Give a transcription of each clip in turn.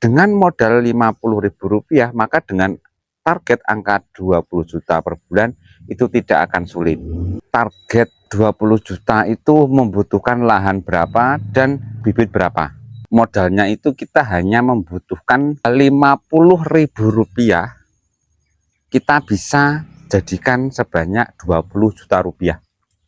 Dengan modal Rp50.000, maka dengan target angka 20 juta per bulan itu tidak akan sulit. Target 20 juta itu membutuhkan lahan berapa dan bibit berapa. Modalnya itu kita hanya membutuhkan Rp50.000, kita bisa jadikan sebanyak 20 juta rupiah.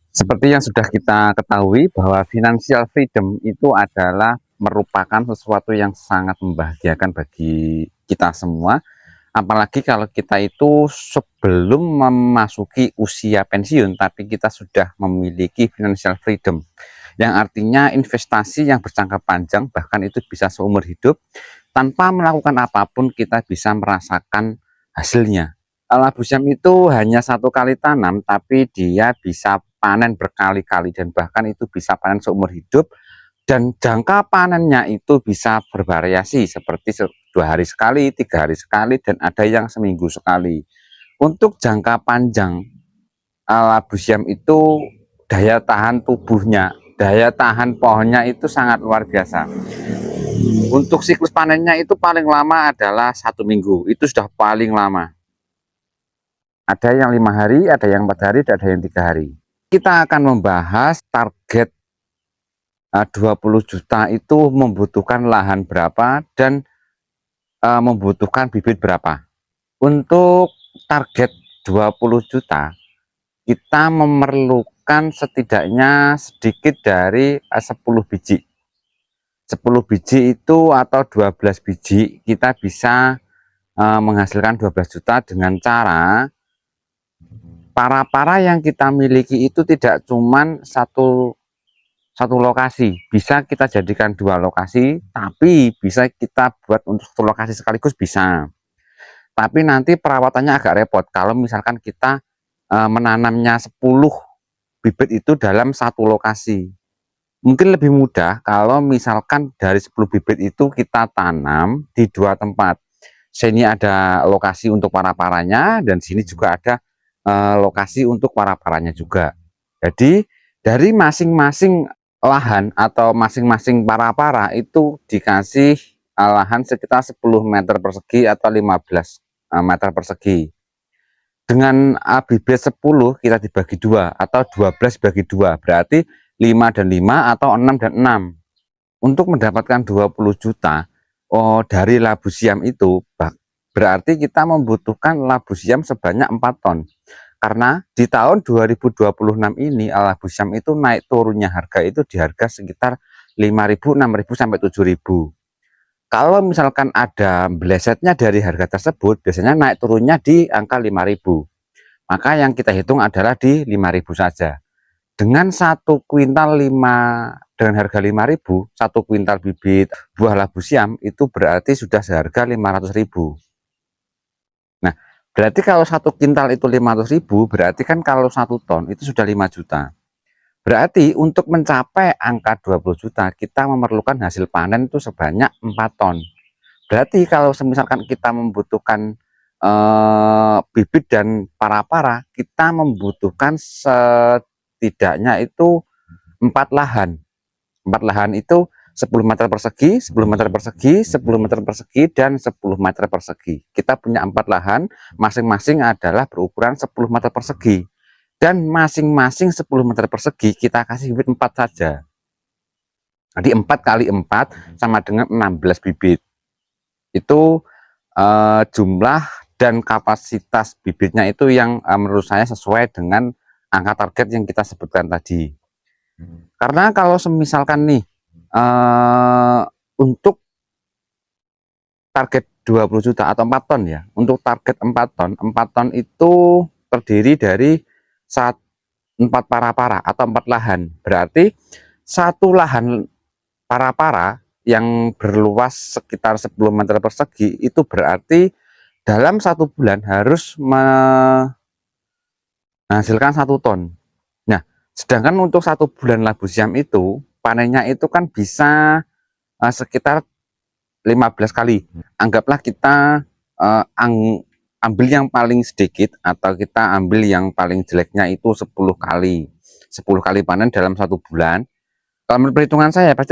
Seperti yang sudah kita ketahui bahwa financial freedom itu adalah merupakan sesuatu yang sangat membahagiakan bagi kita semua. Apalagi kalau kita itu sebelum memasuki usia pensiun, tapi kita sudah memiliki financial freedom. Yang artinya investasi yang berjangka panjang, bahkan itu bisa seumur hidup, tanpa melakukan apapun kita bisa merasakan hasilnya. Labu siam itu hanya satu kali tanam, tapi dia bisa panen berkali-kali dan bahkan itu bisa panen seumur hidup, dan jangka panennya itu bisa bervariasi seperti 2 hari sekali, 3 hari sekali, dan ada yang seminggu sekali. Untuk jangka panjang labu siam itu daya tahan tubuhnya, daya tahan pohonnya itu sangat luar biasa. Untuk siklus panennya itu paling lama adalah 1 minggu, itu sudah paling lama. Ada yang 5 hari, ada yang 4 hari, ada yang 3 hari. Kita akan membahas target 20 juta itu membutuhkan lahan berapa dan membutuhkan bibit berapa. Untuk target 20 juta, kita memerlukan setidaknya sedikit dari 10 biji. 10 biji itu atau 12 biji kita bisa menghasilkan 12 juta dengan cara para yang kita miliki itu tidak cuman satu lokasi, bisa kita jadikan 2 lokasi, tapi bisa kita buat untuk 1 lokasi sekaligus bisa. Tapi nanti perawatannya agak repot kalau misalkan kita menanamnya 10 bibit itu dalam 1 lokasi. Mungkin lebih mudah kalau misalkan dari 10 bibit itu kita tanam di 2 tempat. Sini ada lokasi untuk para-paranya dan sini juga ada lokasi untuk para-paranya juga. Jadi dari masing-masing lahan atau masing-masing para-para itu dikasih lahan sekitar 10 meter persegi atau 15 meter persegi. Dengan bibit 10 kita dibagi 2 atau 12 bagi 2, berarti 5 dan 5 atau 6 dan 6. Untuk mendapatkan 20 juta dari labu siam itu berarti kita membutuhkan labu siam sebanyak 4 ton. Karena di tahun 2026 ini labu siam itu naik turunnya harga itu di harga sekitar 5.000, 6.000 sampai 7.000. Kalau misalkan ada blesetnya dari harga tersebut, biasanya naik turunnya di angka 5.000. Maka yang kita hitung adalah di 5.000 saja. Dengan 1 kuintal dengan harga 5.000, 1 kuintal bibit buah labu siam itu berarti sudah seharga 500.000. Nah, berarti kalau 1 kintal itu 500.000, berarti kan kalau 1 ton itu sudah 5 juta. Berarti untuk mencapai angka 20 juta, kita memerlukan hasil panen itu sebanyak 4 ton. Berarti kalau misalkan kita membutuhkan bibit dan para-para, kita membutuhkan setidaknya itu 4 lahan. 4 lahan itu 10 meter persegi, 10 meter persegi, 10 meter persegi, dan 10 meter persegi. Kita punya 4 lahan, masing-masing adalah berukuran 10 meter persegi. Dan masing-masing 10 meter persegi kita kasih bibit 4 saja. Jadi 4 kali 4 sama dengan 16 bibit. Itu jumlah dan kapasitas bibitnya itu yang menurut saya sesuai dengan angka target yang kita sebutkan tadi. Karena kalau misalkan nih untuk target 20 juta atau 4 ton ya, untuk target 4 ton itu terdiri dari 4 para-para atau 4 lahan. Berarti 1 lahan para-para yang berluas sekitar 10 meter persegi itu berarti dalam 1 bulan harus menghasilkan 1 ton. Nah, sedangkan untuk 1 bulan labu siam itu panennya itu kan bisa sekitar 15 kali. Anggaplah kita ambil yang paling sedikit atau kita ambil yang paling jeleknya itu 10 kali. 10 kali panen dalam 1 bulan. Kalau menurut perhitungan saya pasti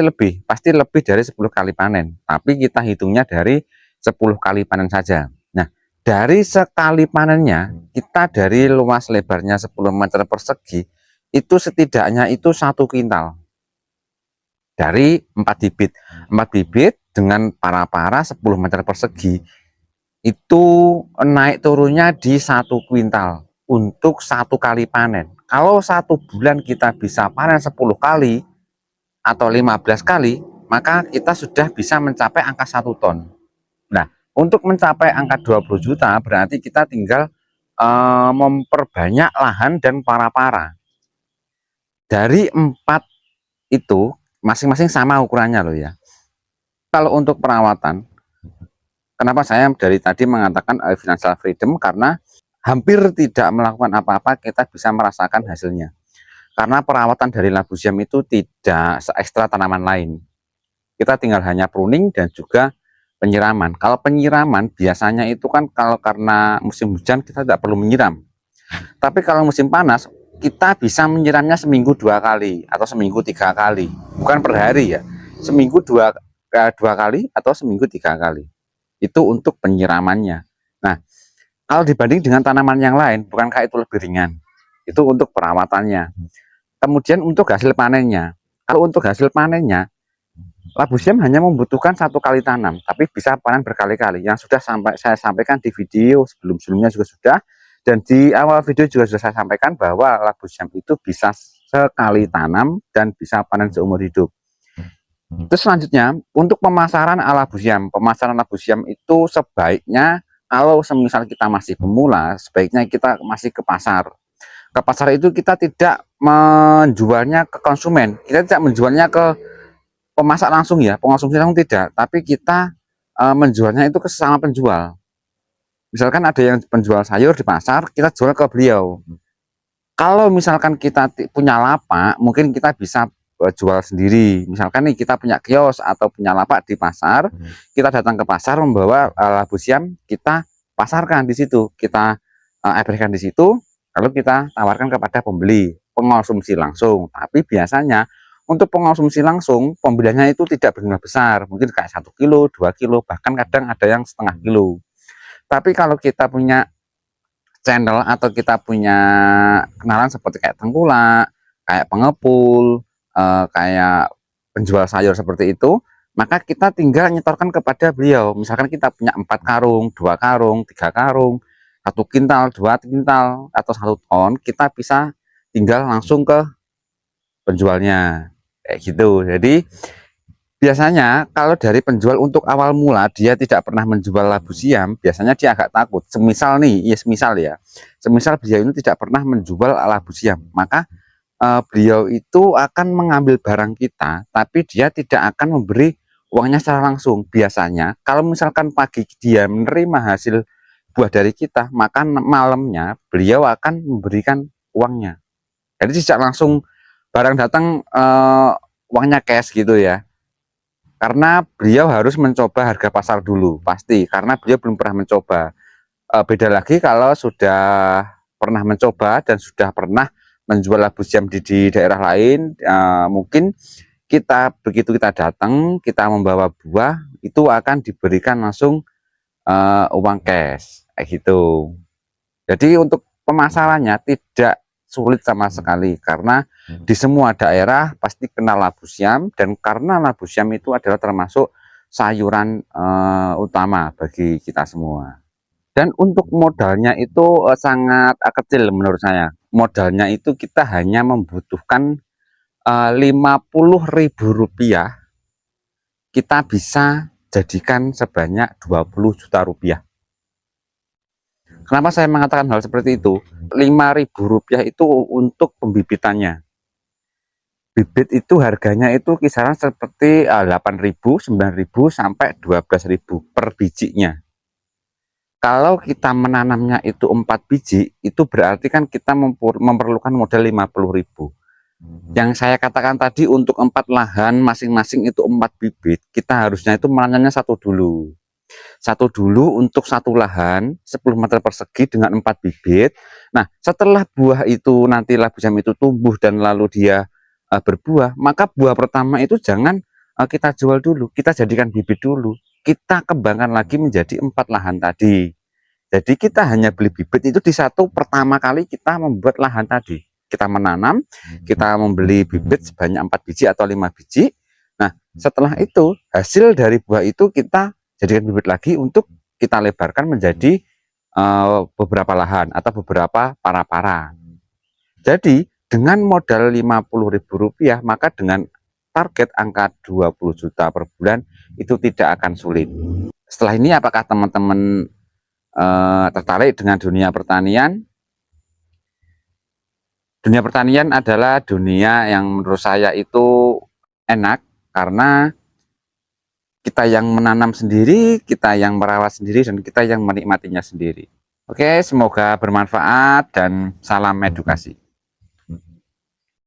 lebih dari 10 kali panen. Tapi kita hitungnya dari 10 kali panen saja. Nah, dari sekali panennya, kita dari luas lebarnya 10 meter persegi, itu setidaknya itu 1 kintal. Dari 4 bibit. 4 bibit dengan para-para 10 meter persegi, itu naik turunnya di 1 kintal untuk 1 kali panen. Kalau 1 bulan kita bisa panen 10 kali, atau 15 kali, maka kita sudah bisa mencapai angka 1 ton. Nah, untuk mencapai angka 20 juta berarti kita tinggal memperbanyak lahan dan para-para. Dari 4 itu masing-masing sama ukurannya loh ya. Kalau untuk perawatan, kenapa saya dari tadi mengatakan financial freedom, karena hampir tidak melakukan apa-apa kita bisa merasakan hasilnya. Karena perawatan dari labu siam itu tidak se-ekstra tanaman lain. Kita tinggal hanya pruning dan juga penyiraman. Kalau penyiraman biasanya itu kan kalau karena musim hujan kita tidak perlu menyiram. Tapi kalau musim panas kita bisa menyiramnya seminggu 2 kali atau seminggu 3 kali. Bukan per hari ya. Seminggu dua kali atau seminggu 3 kali. Itu untuk penyiramannya. Nah, kalau dibanding dengan tanaman yang lain, bukankah itu lebih ringan? Itu untuk perawatannya. Kemudian untuk hasil panennya. Kalau untuk hasil panennya, labu siam hanya membutuhkan 1 kali tanam, tapi bisa panen berkali-kali. Yang sudah saya sampaikan di video sebelum-sebelumnya juga sudah, dan di awal video juga sudah saya sampaikan bahwa labu siam itu bisa sekali tanam dan bisa panen seumur hidup. Terus selanjutnya, untuk pemasaran labu siam. Pemasaran labu siam itu sebaiknya, kalau semisal kita masih pemula, sebaiknya kita masih ke pasar. Ke pasar itu kita tidak menjualnya ke konsumen, kita tidak menjualnya ke pemasak langsung ya, pengonsumsi langsung tidak, tapi kita menjualnya itu ke sesama penjual. Misalkan ada yang penjual sayur di pasar, kita jual ke beliau. Kalau misalkan kita punya lapak, mungkin kita bisa jual sendiri. Misalkan nih kita punya kios atau punya lapak di pasar, kita datang ke pasar membawa labu siam, kita pasarkan di situ, kita berikan di situ, lalu kita tawarkan kepada pembeli, pengonsumsi langsung. Tapi biasanya untuk pengonsumsi langsung, pembeliannya itu tidak benar besar, mungkin kayak 1 kilo, 2 kilo, bahkan kadang ada yang setengah kilo. Tapi kalau kita punya channel atau kita punya kenalan seperti kayak tengkulak, kayak pengepul, kayak penjual sayur seperti itu, maka kita tinggal nyetorkan kepada beliau. Misalkan kita punya 4 karung, 2 karung, 3 karung, 1 kintal, 2 kintal, atau 1 ton, kita bisa tinggal langsung ke penjualnya. Kayak gitu. Jadi biasanya kalau dari penjual untuk awal mula dia tidak pernah menjual labu siam, biasanya dia agak takut. Semisal nih, semisal beliau ini tidak pernah menjual labu siam, maka beliau itu akan mengambil barang kita, tapi dia tidak akan memberi uangnya secara langsung. Biasanya kalau misalkan pagi dia menerima hasil buah dari kita, maka malamnya beliau akan memberikan uangnya. Jadi tidak langsung barang datang uangnya cash gitu ya. Karena beliau harus mencoba harga pasar dulu, pasti, karena beliau belum pernah mencoba. Beda lagi kalau sudah pernah mencoba dan sudah pernah menjual labu siam di daerah lain, mungkin begitu kita datang, kita membawa buah, itu akan diberikan langsung uang cash, kayak gitu. Jadi untuk pemasarannya tidak sulit sama sekali, karena di semua daerah pasti kenal labu siam, dan karena labu siam itu adalah termasuk sayuran utama bagi kita semua. Dan untuk modalnya itu sangat kecil menurut saya. Modalnya itu kita hanya membutuhkan Rp50.000, kita bisa jadikan sebanyak Rp20 juta. Kenapa saya mengatakan hal seperti itu? Rp5.000 itu untuk pembibitannya. Bibit itu harganya itu kisaran seperti 8.000, 9.000 sampai 12.000 per bijinya. Kalau kita menanamnya itu 4 biji, itu berarti kan kita memerlukan modal 50.000. Yang saya katakan tadi untuk 4 lahan masing-masing itu 4 bibit, kita harusnya itu menanamnya satu dulu untuk 1 lahan 10 meter persegi dengan 4 bibit. Nah, setelah buah itu nanti labu siam itu tumbuh dan lalu dia berbuah, maka buah pertama itu jangan kita jual dulu, kita jadikan bibit dulu, kita kembangkan lagi menjadi 4 lahan tadi. Jadi kita hanya beli bibit itu di satu pertama kali kita membuat lahan tadi, kita menanam, kita membeli bibit sebanyak 4 biji atau 5 biji. Nah, setelah itu hasil dari buah itu kita jadikan bibit lagi untuk kita lebarkan menjadi beberapa lahan atau beberapa para-para. Jadi dengan modal Rp50.000, maka dengan target angka 20 juta per bulan itu tidak akan sulit. Setelah ini apakah teman-teman tertarik dengan dunia pertanian? Dunia pertanian adalah dunia yang menurut saya itu enak karena kita yang menanam sendiri, kita yang merawat sendiri, dan kita yang menikmatinya sendiri. Oke, semoga bermanfaat dan salam edukasi.